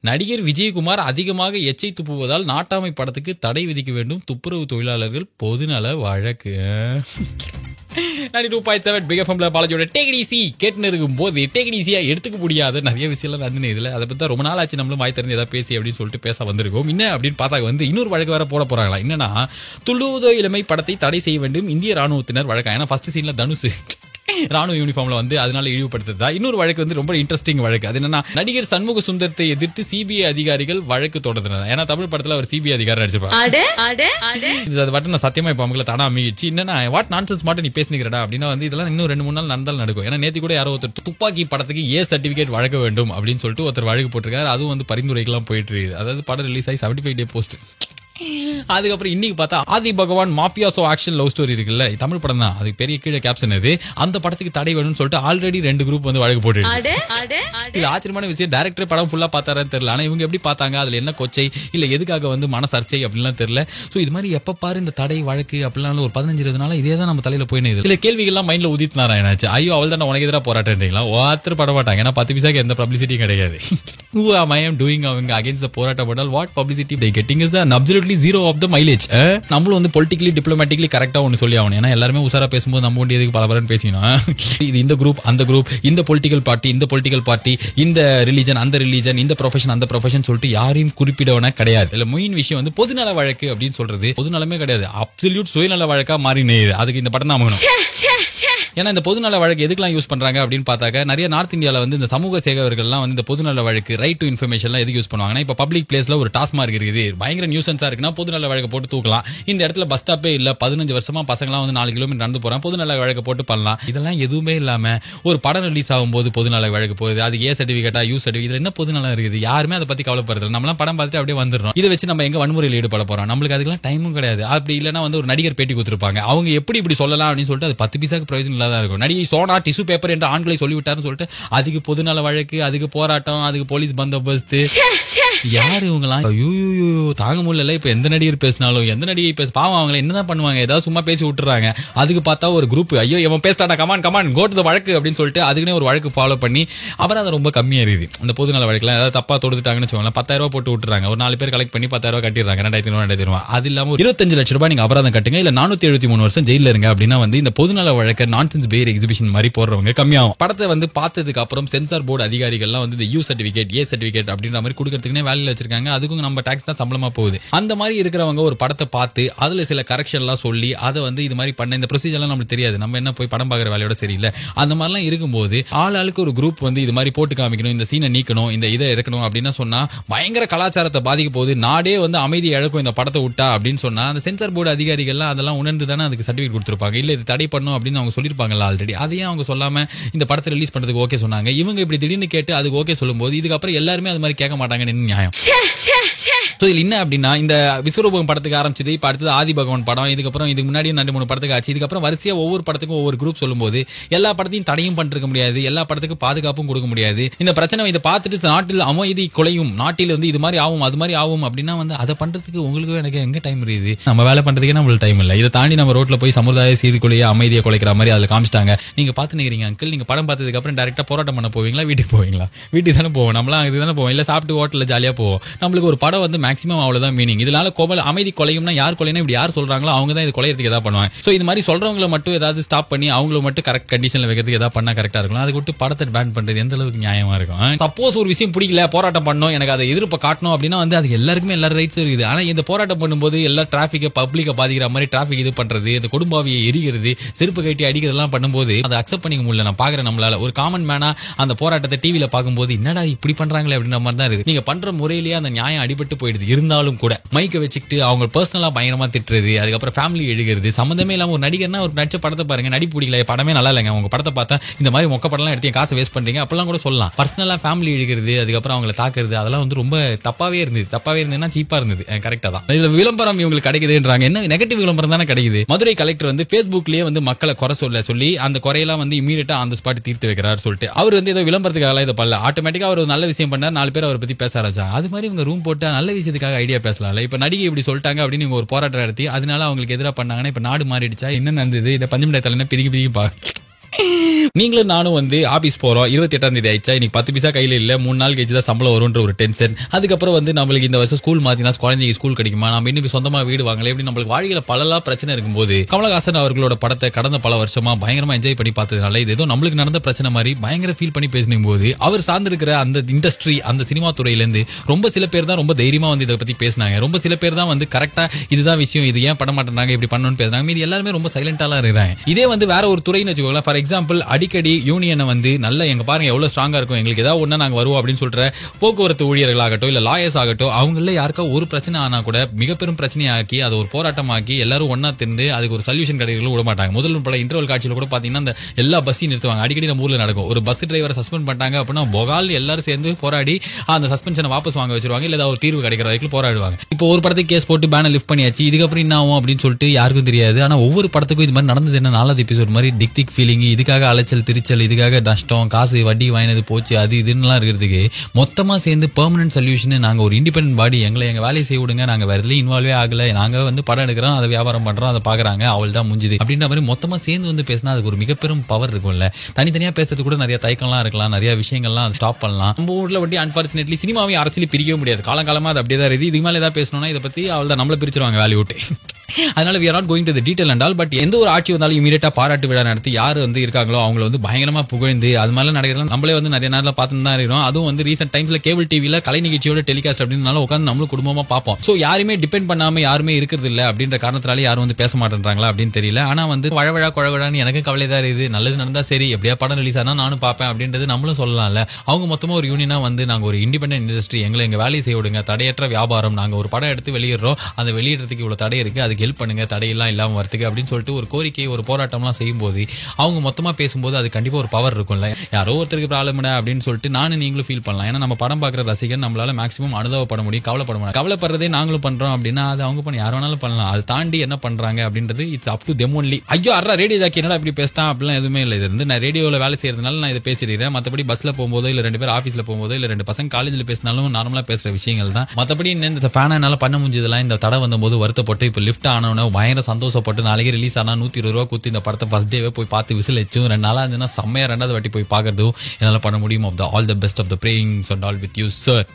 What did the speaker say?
நடிகர் விஜயகுமார் அதிகமாக எச்சை துப்புவதால் நாட்டாமை படத்துக்கு தடை விதிக்க வேண்டும், துப்புரவு தொழிலாளர்கள் பொதுநல வழக்கு. 92.7 பிக் எஃப்எம்ல பாலாஜியோட டேக் இட் ஈஸி கேட்டுன்னு இருக்கும்போது டேக் இட் ஈஸியா எடுத்துக்க முடியாத நிறைய விஷயம்லாம் நடந்துன்னு இதுல. அதை பத்தி ரொம்ப நாள் ஆச்சு நம்மளும் வாய் திறந்து ஏதாவது பேசி அப்படின்னு சொல்லிட்டு பேச வந்திருக்கோம். என்ன அப்படின்னு பார்த்தா இன்னொரு வழக்கு வேற போட போறாங்களா. என்னன்னா, துள்ளுவதோ இளமை படத்தை தடை செய்ய வேண்டும் இந்திய ராணுவத்தினர் வழக்கு. ஏன்னா ஃபர்ஸ்ட் சீன்ல தனுஷ் ராணுவ யூனிஃபார்ம்ல அதனால இழிவுபடுத்ததா. இன்னொரு வழக்கு ரொம்ப இன்ட்ரெஸ்டிங் வழக்கு. அது என்னன்னா, நடிகர் சண்முக சுந்தரத்தை எதிர்த்து சிபிஐ அதிகாரிகள் வழக்கு தொடர்ந்தனர். ஏன்னா தமிழ் படத்துல அவர் சிபிஐ அதிகாரி நடிச்சிருப்பாங்க. நான் சத்தியமா இப்ப அவங்களை தானா அமைச்சு என்னன்னா வாட் நான்சென்ஸ் மட்டும் நீ பேசிக்கிறடா அப்படின்னா இதெல்லாம் இன்னும் 2-3 நாள் நடந்தாலும் நடக்கும். ஏன்னா நேத்தி கூட யாரோ ஒருத்தர் துப்பாக்கி படத்துக்கு சர்டிபிகேட் வழங்க வேண்டும் அப்படின்னு சொல்லிட்டு ஒருத்தர் வழக்கு போட்டிருக்காரு. அதுவும் பரிந்துரைக்கெல்லாம் போயிட்டு இருக்கு. அதாவது படம் ரிலீஸ் ஆகி 75 டே போஸ்ட். அதுக்கப்புறம் இன்னைக்கு பார்த்தா ஆதி பகவான் mafia show action love story இருக்குல்ல, தமிழ் படம் தான், அது பெரிய கீழே கேப்ஷன். அந்த படத்துக்கு தடை வேணும்னு சொல்லிட்டு ஆல்ரெடி 2 குரூப் வழக்கு போட்டு. இது ஆச்சரியமான விஷயம். டைரக்டர் படம் ஃபுல்லா பார்த்தாரான்னு தெரியல. ஆனா இவங்க எப்படி பார்த்தாங்க, அதுல என்ன கொச்சை இல்ல எதுக்காக மன சர்ச்சை அப்படின்லாம் தெரியல. சோ இது மாதிரி எப்ப பாரு இந்த தடை வழக்கு அப்படிலாம் ஒரு 15-20 நாள் இதே தான் நம்ம தலையில போயிடுது. இல்ல கேள்விகள்லாம் மைண்ட்ல உதித்துனாரா என்னாச்சு, ஐயோ அவள் தான் உனக்கு எதிராக போராட்டன்றீங்களா, ஒருத்தர் பட மாட்டாங்க. ஏன்னா 10 பைசாக்கு எந்த பப்ளிசிட்டியும் கிடையாது. அவங்க அகைன்ஸ்ட் போராட்டம் பண்ணால் what publicity they getting is an absolutely zero of the mileage. நம்மளும் பொலிட்டிக்கலி டிப்ளமேட்டிக்கலி கரெக்டா ஒன்னு சொல்லி ஆகணும். ஏன்னா எல்லாருமே உசாரா பேசும்போது நம்ம ஒண்டி எதுக்கு பலபரன்னு பேசிக்கணும். இது இந்த குரூப் அந்த குரூப், இந்த பொலிட்டிக்கல் பார்ட்டி இந்த பொலிட்டிக்கல் பார்ட்டி, இந்த ரிலிஜன் அந்த ரிலிஜன், இந்த ப்ரொஃபஷன் அந்த ப்ரொஃபஷன் சொல்லிட்டு யாரையும் குறிப்பிடவன கிடையாது. இல்ல மெயின் விஷயம் பொதுநல வழக்கு அப்படின்னு சொல்றது பொதுநலமே கிடையாது, அப்சல்யூட் சுயநல வழக்கா மாறினது. அதுக்கு இந்த படம் தான் ஆகணும். ஏன்னா இந்த பொதுநல வழக்கு எதுக்கெல்லாம் யூஸ் பண்றாங்க அப்படின்னு பார்த்தாக்க, நிறைய நார்த் இந்தியால இந்த சமூக சேவகர்கள்லாம் இந்த பொதுநல வழக்கு ரைட் டு இன்ஃபர்மேஷன்லாம் எதுக்கு யூஸ் பண்ணுவாங்கன்னா, இப்ப பப்ளிக் பிளேஸ்ல ஒரு டாஸ்மார்க் இருக்குது, பயங்கர நியூசன்ஸா இருக்குன்னா பொதுநல வழக்கு போட்டு தூக்கலாம். இந்த இடத்துல பஸ் ஸ்டாப்பே இல்ல, 15 வருஷமா பசங்களாம் 4 கிலோமீட்டர் நடந்து போறாங்க, பொதுநல வழக்கு போட்டு பண்ணலாம். இதெல்லாம் எதுவுமே இல்லாம ஒரு படம் ரிலீஸ் ஆகும்போது பொதுநல வழக்கு போகுது, அது சர்டிபிகேட்டா சர்டிபிகேட், இதுல என்ன பொதுநலம் இருக்குது, யாருமே அதை பத்தி கவலைப்படுறது. நம்மளாம் படம் பார்த்துட்டு அப்படியே வந்துடுறோம். இதை வச்சு நம்ம எங்க வன்முறையில் ஈடுபட போறோம், நம்மளுக்கு அதுக்கெல்லாம் டைமும் கிடையாது. அப்படி இல்லைன்னா ஒரு நடிகர் பேட்டி கொடுத்துருப்பாங்க, அவங்க எப்படி இப்படி சொல்லலாம் அப்படின்னு சொல்லிட்டு அது 10 பைசாக்கு பிரயோஜனம் இல்லாத இருக்கும். நடிகை சோனா டிஷ்யூ பேப்பர் என்று ஆண்களை சொல்லிவிட்டாருன்னு சொல்லிட்டு அதுக்கு பொதுநல வழக்கு, அதுக்கு போராட்டம், அதுக்கு போலீஸ் பந்தோபஸ்து. யாரு இவங்கலாம் தாங்க முடியல. இப்ப எந்த நடிகர் பேசினாலும் எந்த நடிகை பேச பாவம் அவங்களை என்னதான் பண்ணுவாங்க, ஏதாவது சும்மா பேசி விட்டுறாங்க. அதுக்கு பார்த்தா ஒரு குரூப் ஐயோ இவன் பேசிட்டாடா come on come on go to the வழக்கு அப்படின்னு சொல்லிட்டு அதுக்குன்னே ஒரு வழக்கு ஃபாலோ பண்ணி அப்புறம் அது ரொம்ப கம்மியா இருக்குது. அந்த பொதுநல வழக்குலாம் ஏதாவது தப்பா தொடுத்துட்டாங்கன்னு வச்சுக்கோங்களேன், 10,000 ரூபாய் போட்டு விட்டுறாங்க. ஒரு 4 பேர் கலெக்ட் பண்ணி 10,000 ரூபாய் கட்டிடுறாங்க, 2,500 ரூபாய். அது இல்லாம 25 லட்சம் ரூபாய் நீங்க அபராதம் கட்டுங்க, இல்ல 473 வருஷம் ஜெயில இருங்க அப்படின்னா இந்த பொதுநல வழக்கு நான்சென்ஸ் பேர் எக்ஸிபிஷன் மாதிரி போடுறவங்க கம்மியாகும். படத்தை பார்த்ததுக்கு அப்புறம் சென்சார் போர்டு அதிகாரிகள்லாம் இந்த யூ சர்டிபிகேட் சர்டிபிகேட் அப்படின்ற மாதிரி கொடுக்கறதுக்குனே வேலையில வச்சிருக்காங்க. அதுக்கும் நம்ம டாக்ஸ் தான் சம்பளமா போகுது. அந்த மாதிரி இருக்கிறவங்க ஒரு படத்தை பார்த்து அதுல சில கரெக்ஷன் எல்லாம் சொல்லி அதை இது மாதிரி பண்ண இந்த ப்ரொசீஜர்லாம் நமக்கு தெரியாது, நம்ம என்ன போய் படம் பார்க்குற வேலையோட சரியில்லை. அந்த மாதிரிலாம் இருக்கும்போது ஆளுக்கு ஒரு குரூப் இது மாதிரி போட்டு காமிக்கணும், இந்த சீனை நீக்கணும், இந்த இதை இறக்கணும் அப்படின்னு சொன்னா பயங்கர கலாச்சாரத்தை பாதிக்க போகுது, நாடே அமைதி இழக்கும் இந்த படத்தை விட்டா அப்படின்னு சொன்னா அந்த சென்சார் போர்டு அதிகாரிகள்லாம் அதெல்லாம் உணர்ந்து தானே அதுக்கு சர்டிபிகேட் கொடுத்துருப்பாங்க. இல்ல இது தடை பண்ணும் அப்படின்னு அவங்க சொல்லிருப்பாங்கல்ல ஆல்ரெடி. அதையும் அவங்க சொல்லாம இந்த படத்தை ரிலீஸ் பண்றதுக்கு ஓகே சொன்னாங்க. இவங்க இப்படி திடீர்னு கேட்டு அதுக்கு ஓகே சொல்லும்போது இதுக்கப்புறம் எல்லாருமே அது மாதிரி கேட்க மாட்டாங்கன்னு நியாயம். இதுல என்ன அப்படின்னா, இந்த விஸ்வரூபம் படத்துக்கு ஆரம்பிச்சது, இப்ப அடுத்தது ஆதி பகவான் படம், இதுக்கப்புறம் இதுக்கு முன்னாடி 2-3 படத்துக்கு ஆச்சு. இதுக்கப்புறம் வரிசையா ஒவ்வொரு படத்துக்கும் ஒவ்வொரு குரூப் சொல்லும்போது எல்லா படத்தையும் தடையும் பண்ணிருக்க முடியாது, எல்லா படத்துக்கும் பாதுகாப்பும் கொடுக்க முடியாது. இந்த பிரச்சனை இதை பார்த்துட்டு நாட்டில் அமைதி கொலையும், நாட்டில் இது மாதிரி ஆகும் அது மாதிரி ஆகும் அப்படின்னா அதை பண்றதுக்கு உங்களுக்கு எனக்கு எங்க டைம் இருக்குது, நம்ம வேலை பண்றதுக்கே நம்மளுக்கு டைம் இல்லை. இதை தாண்டி நம்ம ரோட்ல போய் சமுதாய சீர்குலைய அமைதியை குலைக்கிற மாதிரி அதுல காமிச்சிட்டாங்க. நீங்க பாத்து நிக்கிறீங்க அங்கிள், நீங்க படம் பார்த்ததுக்கு அப்புறம் டைரக்டா போராட்டம் பண்ண போவீங்களா, வீட்டுக்கு போவீங்களா? வீட்டுக்கு தானே போவோம், நம்மளாம் இதுதானே போவோம், இல்ல சாப்பிட்டு ஹோட்டல்ல ஜாலியா போவோம். நம்மளுக்கு ஒரு படம் மேக்ஸிமம் அவ்வளவுதான் மீனிங். இதனால கோபல் அமைதி கொலையும்னா யார் கொலைனா இப்படி யார் சொல்றாங்களோ அவங்க தான் இது கொலையறதுக்கு ஏதாவது பண்ணுவாங்க. சோ இது மாதிரி சொல்றவங்களை மட்டும் ஏதாவது ஸ்டாப் பண்ணி அவங்களை மட்டும் கரெக்ட் கண்டிஷன்ல வைக்கிறதுக்கு ஏதாவது பண்ணா கரெக்டா இருக்கும். அதுக்கு விட்டு படத்தை பேன் பண்றது எந்த அளவுக்கு நியாயமா இருக்கும்? சப்போஸ் ஒரு விஷயம் பிடிக்கல, போராட்டம் பண்ணணும், எனக்கு அதை எதிர்ப்பு காட்டணும் அப்படின்னா அது எல்லாருக்குமே எல்லா ரைட்ஸும் இருக்குது. ஆனா இந்த போராட்டம் பண்ணும்போது எல்லா டிராபிக்கை பப்ளிக்கை பாதிக்கிற மாதிரி டிராபிக் இது பண்றது, இந்த குடும்பாவியை எரிகிறது, செருப்பு கட்டி அடிக்கிறதெல்லாம் பண்ணும்போது அதை அக்செப்ட் பண்ணிக்க முடியல. நான் பாக்குறேன் நம்மளால ஒரு காமன் மேனா அந்த போராட்டத்தை டிவியில பார்க்கும்போது என்னடா இப்படி பண்றாங்களே அப்படின்ற மாதிரி தான் இருக்கு. நீங்க பண்ற முறையிலேயே அந்த நியாயம் அடிபட்டு போயிடுது. இருந்தாலும் கூட மைக்க வச்சுக்கிட்டு அவங்க பர்சனலா பயங்கரமா திட்டுறது, அதுக்கப்புறம் ஃபேமிலி எழுகிறது, சம்பந்தமே இல்லாம ஒரு நடிகர்னா ஒரு நடிச்ச படத்தை பாருங்க, நடிப்பு பிடிக்கல, படமே நல்லா இல்லைங்க, உங்க படத்தை பார்த்தா இந்த மாதிரி மொக்க படம்லாம் எடுத்து காசை வேஸ்ட் பண்றீங்க அப்படிலாம் கூட சொல்லலாம். பர்சனலா ஃபேமிலி எழுகிறது, அதுக்கப்புறம் அவங்களை தாக்குறது, அதெல்லாம் ரொம்ப தப்பாவே இருந்ததுன்னா சீப்பா இருந்தது. கரெக்டா தான் இதுல விளம்பரம் இவங்களுக்கு கிடைக்குதுன்றாங்க. என்ன நெகட்டிவ் விளம்பரம் தானே கிடைக்குது. மதுரை கலெக்டர் Facebookலயே மக்களை குறை சொல்லி அந்த குறையெல்லாம் இமீடியட்டா அந்த ஸ்பாட் தீர்த்து வைக்கிறார் சொல்லிட்டு அவர் ஏதோ விளம்பரத்துக்காக இதை பண்ணல, ஆட்டோமேட்டிக்கா அவர் நல்ல விஷயம் பண்ணார், 4 பேர் அவரை பத்தி பேச ஆரம்பிச்சாங்க. அது மாதிரி இவங்க ரூம் போட்டு நல்ல விஷயத்துக்காக ஐடியா பேசலாம்ல. இப்ப நடிகை இப்படி சொல்லிட்டாங்க அப்படின்னு இவங்க ஒரு போராட்டம் நடத்தி அதனால அவங்களுக்கு எதிராக பண்ணாங்கன்னா இப்ப நாடு மாறிடுச்சா, என்ன நடந்தது, இந்த பஞ்சமிட தலைமை பிதிக்கி நீங்களும் நானும் வந்து ஆபீஸ் போறோம், 28ஆம் தேதி ஆயிடுச்சா, இன்னைக்கு 10 பைசா கையில இல்ல, 3 நாள் கழிச்சு தான் சம்பளம் வரும்ன்ற ஒரு டென்ஷன். அதுக்கப்புறம் வந்து நம்மளுக்கு இந்த வருஷம் ஸ்கூல் மாத்தினா குழந்தைக்கு ஸ்கூல் கிடைக்குமா, நம்ம இன்னும் சொந்தமா வீடு வாங்கல, எப்படி நம்மளுக்கு வாழ்க்கையில பலலாம் பிரச்சனை இருக்கும்போது கமலஹாசன் அவர்களோட படத்தை கடந்த பல வருஷமா பயங்கரமா என்ஜாய் பண்ணி பார்த்ததுனால இது ஏதோ நம்மளுக்கு நடந்த பிரச்சனை மாதிரி பயங்கர ஃபீல் பண்ணி பேசினும் போது அவர் சார்ந்திருக்கிற அந்த இண்டஸ்ட்ரி, அந்த சினிமா துறையில இருந்து ரொம்ப சில பேர் தான் ரொம்ப தைரியமா வந்து இதை பத்தி பேசினாங்க. ரொம்ப சில பேர் தான் வந்து கரெக்டா இதுதான் விஷயம், இது ஏன் பண்ண மாட்டேறாங்க, இப்படி பண்ணணும்னு பேசுறாங்க. மீதி எல்லாருமே ரொம்ப சைலண்டாலாம் இருக்காங்க. இதே வந்து வேற ஒரு துறைன்னு வச்சுக்கோங்களேன். ஃபார் எக்ஸாம்பிள் அடிக்கடி யூனியனை வந்து நல்ல எங்க பாருங்க எவ்வளவு ஸ்ட்ராங்கா இருக்கும், எங்களுக்கு ஏதாவது ஒண்ணா நாங்க வருவோம் அப்படின்னு சொல்ற போக்குவரத்து ஊழியர்களாகட்டும் இல்ல லாயர்ஸ் ஆகட்டும், அவங்கள யாருக்கா ஒரு பிரச்சனை ஆனா கூட மிக பெரும் பிரச்சனையாக்கி அதை ஒரு போராட்டமாக்கி எல்லாரும் ஒன்னா திருந்து அதுக்கு ஒரு சொல்யூஷன் கிடைக்கிறது விட மாட்டாங்க. முதல் பல இன்டர்வல் காட்சியில கூட பாத்தீங்கன்னா அந்த எல்லா பஸ்ஸையும் நிறுத்துவாங்க. அடிக்கடி நம்ம ஊர்ல நடக்கும். ஒரு பஸ் டிரைவரை சஸ்பெண்ட் பண்ணிட்டாங்க அப்படின்னா பொகால் எல்லாரும் சேர்ந்து போராடி அந்த சஸ்பென்ஷனை வாபஸ் வாங்க வச்சிருவாங்க, இல்ல ஒரு தீர்வு கிடைக்கிற வரைக்கும் போராடுவாங்க. இப்போ ஒரு படத்துக்கு கேஸ் போட்டு பேனர் லிஃப்ட் பண்ணியாச்சு, இதுக்கப்புறம் என்ன ஆகும் அப்படின்னு சொல்லிட்டு யாருக்கும் தெரியாது. ஆனா ஒவ்வொரு படத்துக்கும் இது மாதிரி நடந்தது என்ன 4வது எபிசோட் மாதிரி டிக் ஃபீலிங், இதுக்காக அலைச்சல் திருச்சல், இதுக்காக நஷ்டம், காசு வட்டி வாங்கினது போச்சு, அது இதுன்னு இருக்கிறதுக்கு மொத்தமா சேர்ந்து பெர்மனன்ட் சொல்யூஷன், நாங்க ஒரு இண்டிபெண்டன்ட் பாடி, எங்க வேலையை செய்ய விடுங்க, நாங்க வேற எதுலயும் இன்வால்வே ஆகல, நாங்க வந்து படம் எடுக்கிறோம், அதை வியாபாரம் பண்றோம், அதை பாக்குறாங்க, அவள் தான் முடிஞ்சுது அப்படின்ற மாதிரி மொத்தமா சேர்ந்து வந்து பேசினா அதுக்கு ஒரு மிகப்பெரும் பவர் இருக்கும்ல. தனித்தனியா பேசுறது கூட நிறைய தயக்கம்லாம் இருக்கலாம், நிறைய விஷயங்கள்லாம் ஸ்டாப் பண்ணலாம். நம்ம ஊர்ல வட்டி அன்பார்ச்சுனேட்லி சினிமாவையும் அரசியல் பிரிக்கவே முடியாது, காலங்காலமா அது அப்படியே தான் இருக்குது. இதுக்கு மேலே ஏதாவது பேசணும்னா இதை பத்தி அவள் தான் நம்மள பிரிச்சிருவாங்க வேலையை விட்டு. அதனால we are not going to the detail and all, but எந்த ஒரு ஆட்சி வந்தாலும் இமீடியட்டா பாராட்டு விழா நடத்தி யார் வந்து இருக்காங்களோ அவங்கள வந்து பயங்கரமா புகழ்ந்து அது மாதிரி நடக்கிறதுலாம் நம்மளே வந்து நிறைய நேரத்தில் பார்த்துட்டு தான் இருக்கிறோம். அதுவும் வந்து ரீசெண்ட் டைம்ஸ்ல கேபிள் டிவில கலை நிகழ்ச்சியோட டெலிகாஸ்ட் அப்படின்னால உட்காந்து நம்மளும் குடும்பமா பார்ப்போம். சோ யாருமே டிபெண்ட் பண்ணாம யாருமே இருக்கிறது இல்ல அப்படின்ற காரணத்தால யாரும் வந்து பேச மாட்டேன்றாங்களா அப்படின்னு தெரியல. ஆனா வந்து வழவழா குழவழான்னு எனக்கு கவலை தான் இருக்குது. நல்லது நடந்தா சரி, எப்படியா படம் ரிலீஸ் ஆனா நானும் பார்ப்பேன் அப்படின்றது நம்மளும் சொல்லலாம்ல. அவங்க மொத்தமா ஒரு யூனியனா வந்து நாங்க ஒரு இண்டிபெண்டன்ட் இண்டஸ்ட்ரி, எங்க வேலையை செய்ய விடுங்க, தடையற்ற வியாபாரம், நாங்க ஒரு படம் எடுத்து வெளியிடுறோம், அந்த வெளியிடறதுக்கு இவ்வளவு தடை இருக்கு, அதுக்கு ஹெல்ப் பண்ணுங்க, தடையெல்லாம் இல்லாம வரதுக்கு அப்படின்னு சொல்லிட்டு ஒரு கோரிக்கை ஒரு போராட்டம்லாம் செய்யும் போது அவங்க மொத்தமா பேசும்போது அது கண்டிப்பா ஒரு பவர் இருக்கும்ல. யாரோ ஒருத்தருக்கு ப்ராப்ளம் அப்படின்னு சொல்லிட்டு நானும் நீங்களும் ஃபீல் பண்ணலாம். ஏன்னா நம்ம படம் பார்க்குற ரசிகர் நம்மளால மேக்ஸிமம் அனுபவப்பட முடியும், கவலைப்பட முடியும். கவலைப்படுறதே நாங்களும் பண்றோம் அப்படின்னா அது அவங்க பண்ணி யார் வேணாலும் பண்ணலாம். அது தாண்டி என்ன பண்றாங்க அப்படின்றது it's up to them only. ஐயோ அறா ரேடியோ ஜாக்கி என்னடா இப்படி பேசிட்டான் அப்படிலாம் எதுவுமே இல்லை. இது வந்து நான் ரேடியோவில் வேலை செய்யறதுனால நான் இதை பேசிடுறேன். மற்றபடி பஸ்ல போகும்போதோ இல்ல 2 பேர் ஆஃபீஸ்ல போகும்போதோ இல்ல 2 பசங்க காலேஜில் பேசினாலும் நார்மலா பேசுற விஷயங்கள் தான். மற்றபடி இந்த ஃபேனை என்னால பண்ண முடிஞ்சதெல்லாம் இந்த தடை வந்தபோது வருத்தப்பட்டு இப்போ லிஃப்ட் ஆனவன பயங்கர சந்தோஷப்பட்டு நாளைக்கு ரிலீஸ் ஆனா 120 ரூபா குத்தி இந்த படத்தை ஃபர்ஸ்ட் டேவே போய் பார்த்து விசில் வச்சும் 2 நாளா இருந்துன்னா செம்மையா 2வது வாட்டி போய் பார்க்கறதும் என்னால பண்ண முடியும். All the best of the prayings and all with you sir.